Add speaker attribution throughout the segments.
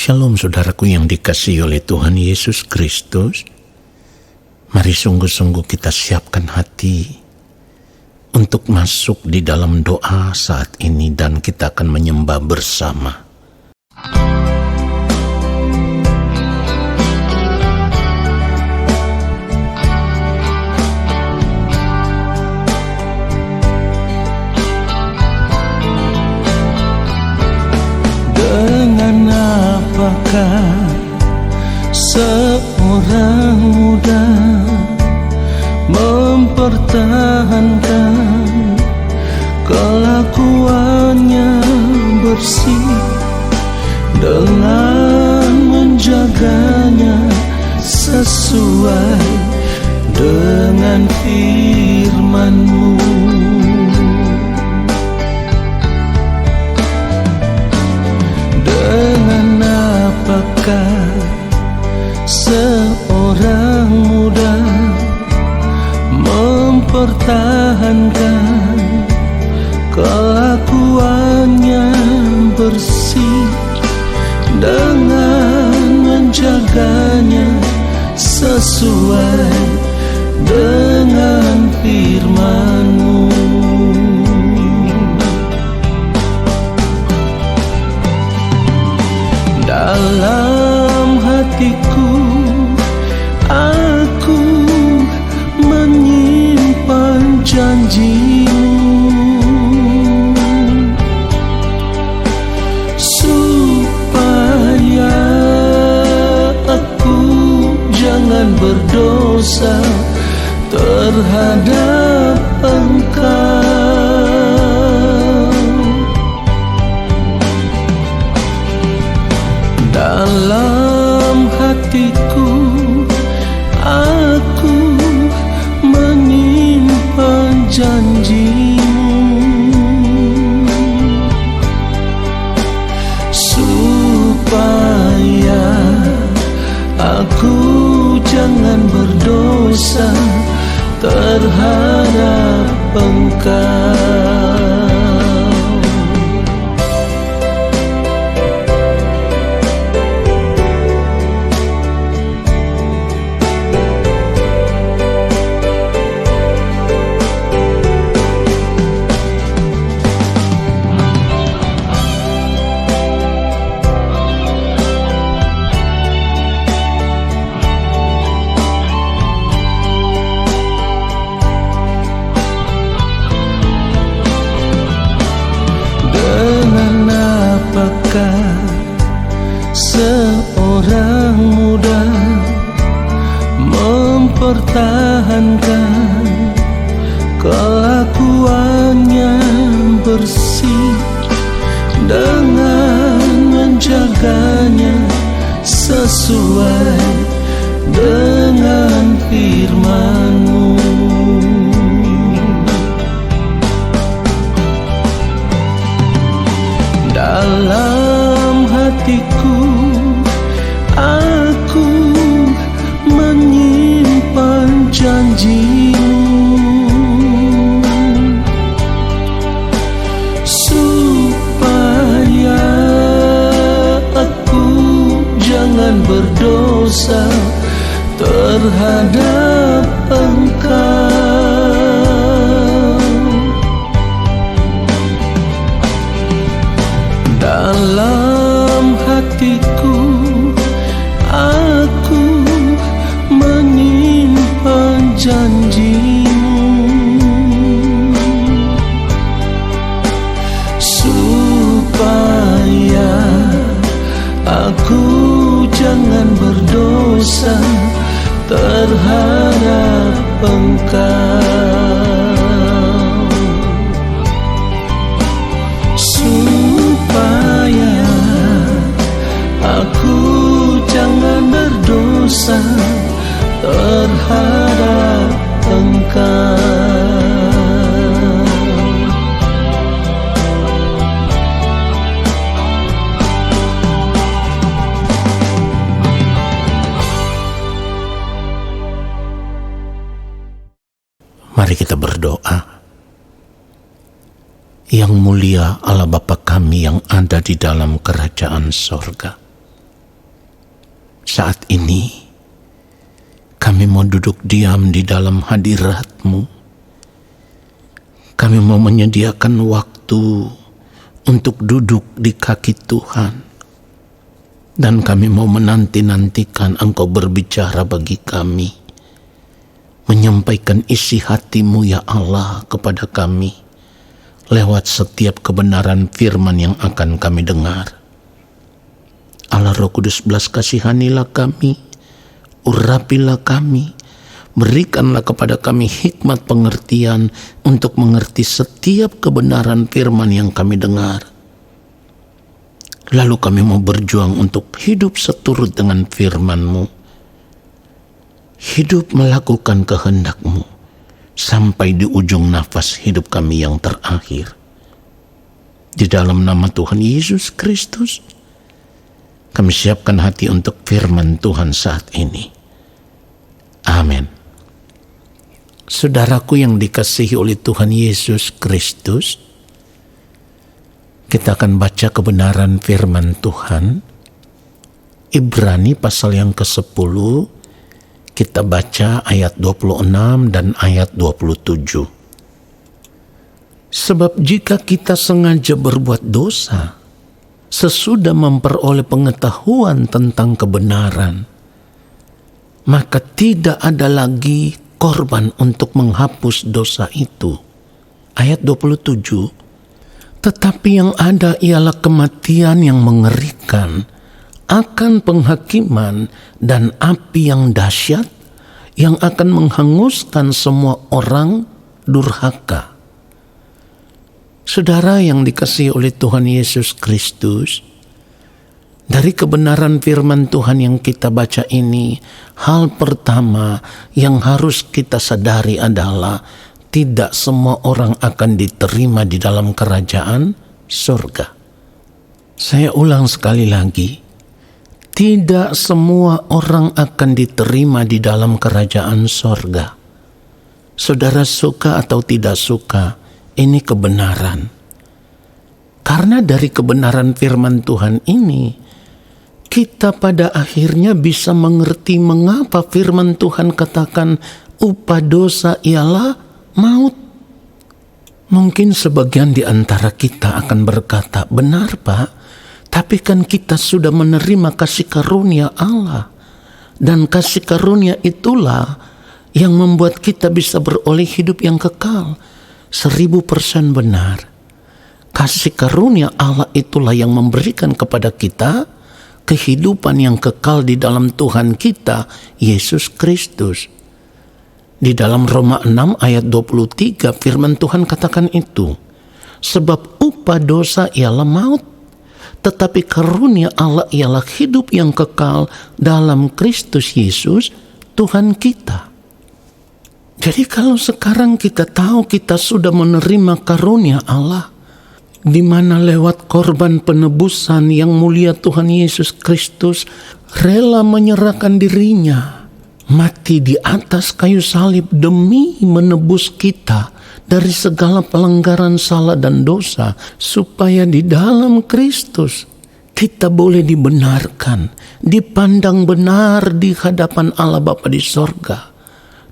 Speaker 1: Shalom saudaraku yang dikasihi oleh Tuhan Yesus Kristus. Mari sungguh-sungguh kita siapkan hati untuk masuk di dalam doa saat ini dan kita akan menyembah bersama.
Speaker 2: Dengan apakah seorang muda mempertahankan kelakuannya bersih dengan menjaganya sesuai dengan firman-Mu? Dengan apakah seorang muda mempertahankan kelakuannya bersih dengan menjaganya sesuai dengan firman-Mu? Dalam hatiku aku menyimpan janji-Mu, supaya aku jangan berdosa terhadap Engkau. Dalam hatiku aku menyimpan janji-Mu, supaya aku jangan berdosa terhadap Engkau. Apakah seorang muda mempertahankan kelakuannya bersih dengan menjaganya sesuai dengan firman-Mu? Dalam hatiku aku menyimpan janji-Mu, supaya aku jangan berdosa terhadap Engkau. Dalam hatiku aku menyimpan janji-Mu, supaya aku jangan berdosa terhadap Engkau. Supaya aku jangan berdosa terhadap Engkau.
Speaker 1: Mari kita berdoa. Yang mulia Allah Bapa kami yang ada di dalam kerajaan sorga, Saat ini kami mau duduk diam di dalam hadirat-Mu. Kami mau menyediakan waktu untuk duduk di kaki Tuhan. Dan kami mau menanti-nantikan Engkau berbicara bagi kami. Menyampaikan isi hati-Mu ya Allah kepada kami. Lewat setiap kebenaran firman yang akan kami dengar. Allah Roh Kudus, belas kasihanilah kami. Urapilah kami. Berikanlah kepada kami hikmat pengertian untuk mengerti setiap kebenaran firman yang kami dengar. Lalu kami mau berjuang untuk hidup seturut dengan firman-Mu. Hidup melakukan kehendak-Mu sampai di ujung nafas hidup kami yang terakhir. Di dalam nama Tuhan Yesus Kristus, kami siapkan hati untuk firman Tuhan saat ini. Amin. Saudaraku yang dikasihi oleh Tuhan Yesus Kristus, kita akan baca kebenaran firman Tuhan. Ibrani pasal yang ke-10, kita baca ayat 26 dan ayat 27. Sebab jika kita sengaja berbuat dosa, sesudah memperoleh pengetahuan tentang kebenaran, maka tidak ada lagi korban untuk menghapus dosa itu. Ayat 27, tetapi yang ada ialah kematian yang mengerikan akan penghakiman dan api yang dahsyat yang akan menghanguskan semua orang durhaka. Saudara yang dikasihi oleh Tuhan Yesus Kristus, dari kebenaran firman Tuhan yang kita baca ini, hal pertama yang harus kita sadari adalah tidak semua orang akan diterima di dalam kerajaan surga. Saya ulang sekali lagi, tidak semua orang akan diterima di dalam kerajaan surga. Saudara suka atau tidak suka, ini kebenaran. Karena dari kebenaran firman Tuhan ini, kita pada akhirnya bisa mengerti mengapa firman Tuhan katakan upah dosa ialah maut. Mungkin sebagian di antara kita akan berkata, benar Pak, tapi kan kita sudah menerima kasih karunia Allah. Dan kasih karunia itulah yang membuat kita bisa beroleh hidup yang kekal. 1000% benar. Kasih karunia Allah itulah yang memberikan kepada kita kehidupan yang kekal di dalam Tuhan kita, Yesus Kristus. Di dalam Roma 6 ayat 23 firman Tuhan katakan itu. Sebab upah dosa ialah maut, tetapi karunia Allah ialah hidup yang kekal dalam Kristus Yesus, Tuhan kita. Jadi kalau sekarang kita tahu kita sudah menerima karunia Allah, di mana lewat korban penebusan yang mulia Tuhan Yesus Kristus rela menyerahkan dirinya, mati di atas kayu salib demi menebus kita dari segala pelanggaran salah dan dosa, supaya di dalam Kristus kita boleh dibenarkan, dipandang benar di hadapan Allah Bapa di sorga.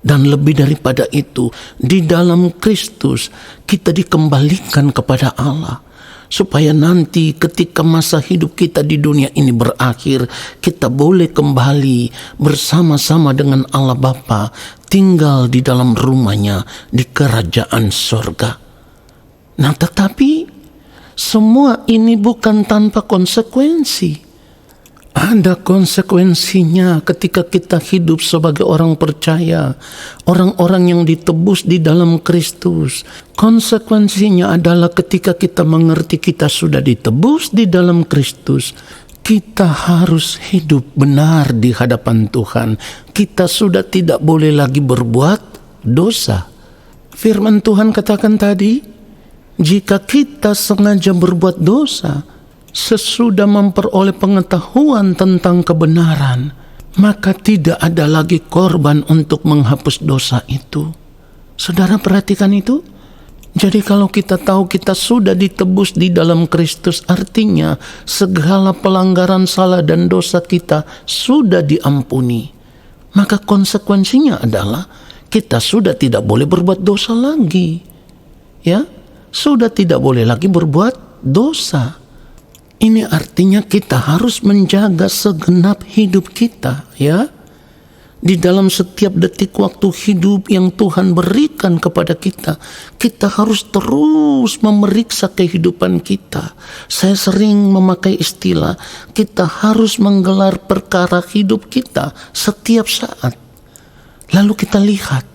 Speaker 1: Dan lebih daripada itu, di dalam Kristus kita dikembalikan kepada Allah. Supaya nanti ketika masa hidup kita di dunia ini berakhir, kita boleh kembali bersama-sama dengan Allah Bapa, tinggal di dalam rumahnya di kerajaan sorga. Nah tetapi semua ini bukan tanpa konsekuensi. Ada konsekuensinya ketika kita hidup sebagai orang percaya, orang-orang yang ditebus di dalam Kristus. Konsekuensinya adalah ketika kita mengerti kita sudah ditebus di dalam Kristus, kita harus hidup benar di hadapan Tuhan. Kita sudah tidak boleh lagi berbuat dosa. Firman Tuhan katakan tadi, jika kita sengaja berbuat dosa, sesudah memperoleh pengetahuan tentang kebenaran, maka tidak ada lagi korban untuk menghapus dosa itu. Saudara perhatikan itu. Jadi kalau kita tahu kita sudah ditebus di dalam Kristus, artinya segala pelanggaran salah dan dosa kita sudah diampuni. Maka konsekuensinya adalah kita sudah tidak boleh berbuat dosa lagi. Ya, sudah tidak boleh lagi berbuat dosa. Ini artinya kita harus menjaga segenap hidup kita, ya. Di dalam setiap detik waktu hidup yang Tuhan berikan kepada kita, kita harus terus memeriksa kehidupan kita. Saya sering memakai istilah, kita harus menggelar perkara hidup kita setiap saat. Lalu kita lihat,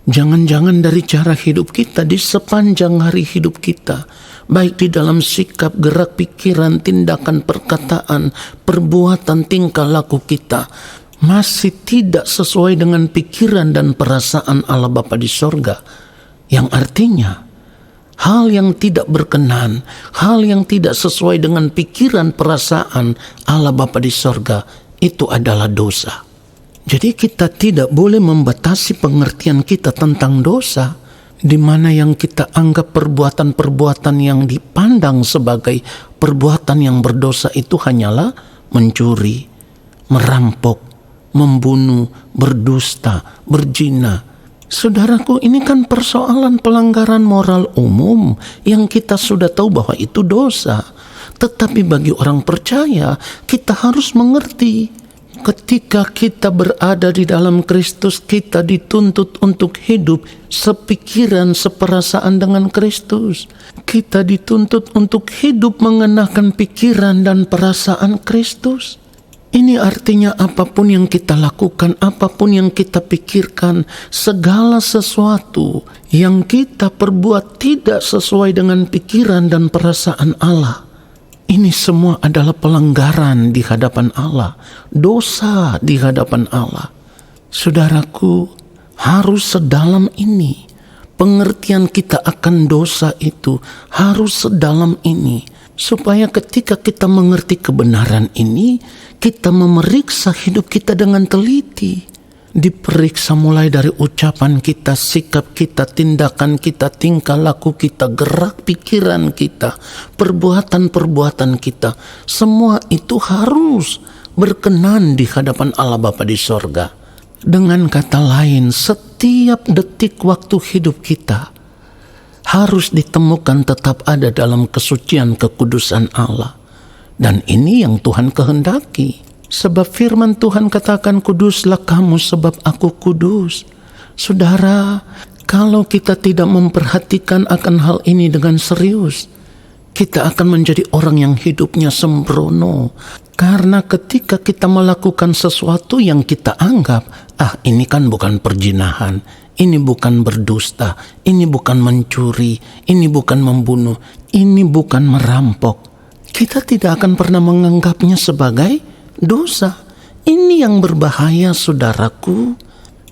Speaker 1: jangan-jangan dari cara hidup kita di sepanjang hari hidup kita, baik di dalam sikap, gerak, pikiran, tindakan, perkataan, perbuatan, tingkah laku kita, masih tidak sesuai dengan pikiran dan perasaan Allah Bapa di sorga. Yang artinya, hal yang tidak berkenan, hal yang tidak sesuai dengan pikiran perasaan Allah Bapa di sorga, itu adalah dosa. Jadi kita tidak boleh membatasi pengertian kita tentang dosa, di mana yang kita anggap perbuatan-perbuatan yang dipandang sebagai perbuatan yang berdosa itu hanyalah mencuri, merampok, membunuh, berdusta, berzina. Saudaraku, ini kan persoalan pelanggaran moral umum yang kita sudah tahu bahwa itu dosa. Tetapi bagi orang percaya, kita harus mengerti, ketika kita berada di dalam Kristus, kita dituntut untuk hidup sepikiran, seperasaan dengan Kristus. Kita dituntut untuk hidup mengenakan pikiran dan perasaan Kristus. Ini artinya apapun yang kita lakukan, apapun yang kita pikirkan, segala sesuatu yang kita perbuat tidak sesuai dengan pikiran dan perasaan Allah, ini semua adalah pelanggaran di hadapan Allah, dosa di hadapan Allah. Saudaraku, harus sedalam ini. Pengertian kita akan dosa itu harus sedalam ini, supaya ketika kita mengerti kebenaran ini, kita memeriksa hidup kita dengan teliti. Diperiksa mulai dari ucapan kita, sikap kita, tindakan kita, tingkah laku kita, gerak pikiran kita, perbuatan-perbuatan kita. Semua itu harus berkenan di hadapan Allah Bapa di sorga. Dengan kata lain, setiap detik waktu hidup kita harus ditemukan tetap ada dalam kesucian kekudusan Allah. Dan ini yang Tuhan kehendaki. Sebab firman Tuhan katakan, kuduslah kamu sebab aku kudus. Saudara, kalau kita tidak memperhatikan akan hal ini dengan serius, kita akan menjadi orang yang hidupnya sembrono. Karena ketika kita melakukan sesuatu yang kita anggap, ini kan bukan perzinahan, ini bukan berdusta, ini bukan mencuri, ini bukan membunuh, ini bukan merampok, kita tidak akan pernah menganggapnya sebagai dosa. Ini yang berbahaya, saudaraku.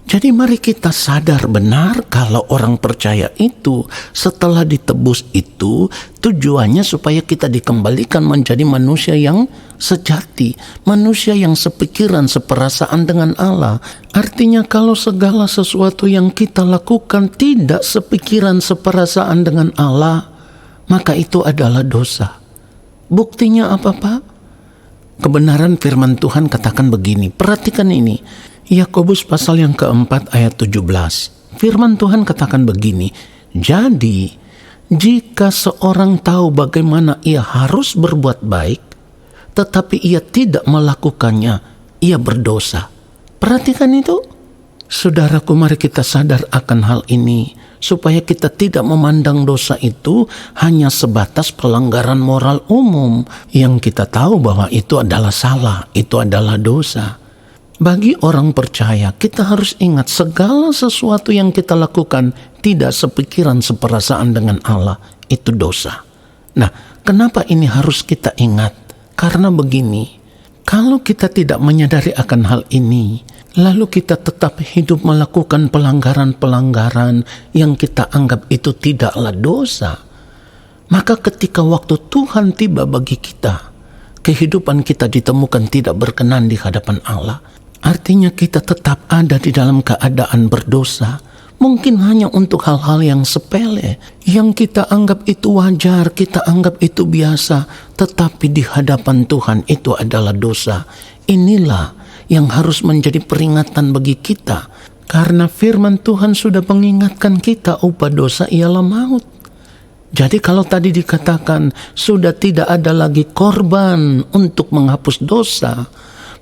Speaker 1: Jadi mari kita sadar benar kalau orang percaya itu setelah ditebus itu tujuannya supaya kita dikembalikan menjadi manusia yang sejati, manusia yang sepikiran, seperasaan dengan Allah. Artinya kalau segala sesuatu yang kita lakukan tidak sepikiran, seperasaan dengan Allah, maka itu adalah dosa. Buktinya apa, Pak? Kebenaran firman Tuhan katakan begini, perhatikan ini, Yakobus pasal yang keempat ayat 17. Firman Tuhan katakan begini, jadi jika seorang tahu bagaimana ia harus berbuat baik, tetapi ia tidak melakukannya, ia berdosa. Perhatikan itu. Saudaraku, mari kita sadar akan hal ini, supaya kita tidak memandang dosa itu hanya sebatas pelanggaran moral umum yang kita tahu bahwa itu adalah salah, itu adalah dosa. Bagi orang percaya, kita harus ingat segala sesuatu yang kita lakukan tidak sepikiran, seperasaan dengan Allah, itu dosa. Nah, kenapa ini harus kita ingat? Karena begini, kalau kita tidak menyadari akan hal ini, lalu kita tetap hidup melakukan pelanggaran-pelanggaran yang kita anggap itu tidaklah dosa, maka ketika waktu Tuhan tiba bagi kita, kehidupan kita ditemukan tidak berkenan di hadapan Allah. Artinya kita tetap ada di dalam keadaan berdosa, Mungkin hanya untuk hal-hal yang sepele, yang kita anggap itu wajar, kita anggap itu biasa, tetapi di hadapan Tuhan itu adalah dosa. Inilah yang harus menjadi peringatan bagi kita, karena firman Tuhan sudah mengingatkan kita, upah dosa ialah maut. Jadi kalau tadi dikatakan sudah tidak ada lagi korban untuk menghapus dosa,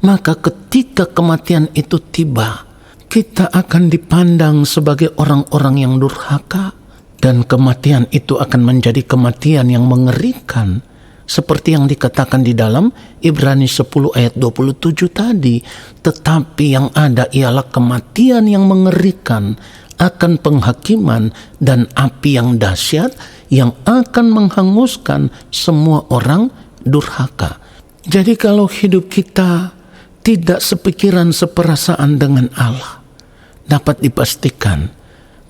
Speaker 1: maka ketika kematian itu tiba, kita akan dipandang sebagai orang-orang yang durhaka, dan kematian itu akan menjadi kematian yang mengerikan, seperti yang dikatakan di dalam Ibrani 10 ayat 27 tadi. Tetapi yang ada ialah kematian yang mengerikan akan penghakiman dan api yang dahsyat yang akan menghanguskan semua orang durhaka. Jadi kalau hidup kita tidak sepikiran seperasaan dengan Allah, dapat dipastikan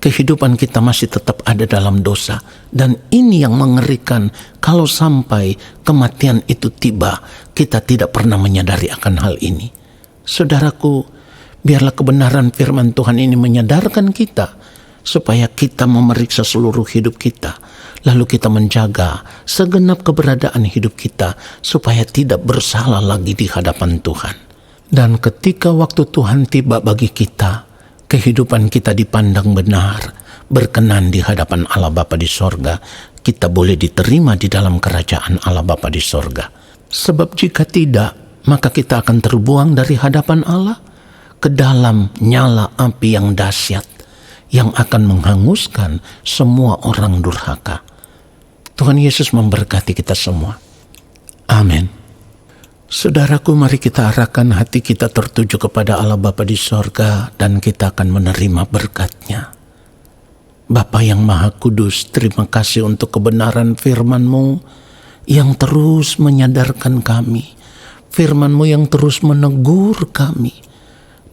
Speaker 1: kehidupan kita masih tetap ada dalam dosa. Dan ini yang mengerikan, kalau sampai kematian itu tiba, kita tidak pernah menyadari akan hal ini. Saudaraku, biarlah kebenaran firman Tuhan ini menyadarkan kita, supaya kita memeriksa seluruh hidup kita, lalu kita menjaga segenap keberadaan hidup kita, supaya tidak bersalah lagi di hadapan Tuhan. Dan ketika waktu Tuhan tiba bagi kita, kehidupan kita dipandang benar, berkenan di hadapan Allah Bapa di sorga, kita boleh diterima di dalam kerajaan Allah Bapa di sorga. Sebab jika tidak, maka kita akan terbuang dari hadapan Allah ke dalam nyala api yang dahsyat, yang akan menghanguskan semua orang durhaka. Tuhan Yesus memberkati kita semua. Amin. Saudaraku, mari kita arahkan hati kita tertuju kepada Allah Bapa di sorga, dan kita akan menerima berkat-Nya. Bapa yang Maha Kudus, terima kasih untuk kebenaran firman-Mu yang terus menyadarkan kami, firman-Mu yang terus menegur kami,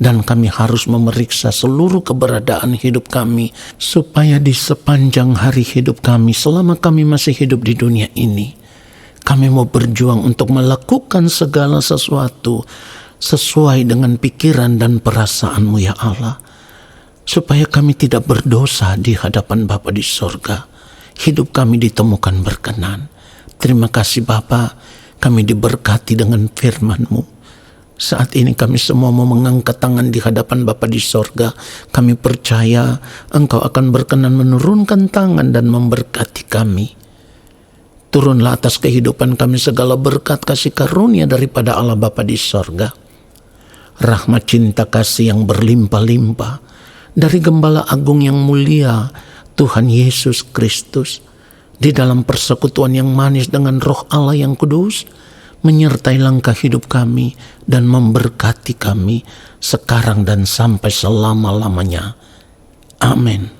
Speaker 1: dan kami harus memeriksa seluruh keberadaan hidup kami, supaya di sepanjang hari hidup kami, selama kami masih hidup di dunia ini, kami mau berjuang untuk melakukan segala sesuatu sesuai dengan pikiran dan perasaan-Mu ya Allah, supaya kami tidak berdosa di hadapan Bapa di sorga. Hidup kami ditemukan berkenan. Terima kasih Bapa, kami diberkati dengan firman-Mu. Saat ini kami semua mau mengangkat tangan di hadapan Bapa di sorga. Kami percaya Engkau akan berkenan menurunkan tangan dan memberkati kami. Turunlah atas kehidupan kami segala berkat kasih karunia daripada Allah Bapa di sorga. Rahmat cinta kasih yang berlimpah-limpah dari Gembala Agung yang mulia, Tuhan Yesus Kristus, di dalam persekutuan yang manis dengan Roh Allah yang kudus, menyertai langkah hidup kami dan memberkati kami sekarang dan sampai selama-lamanya. Amin.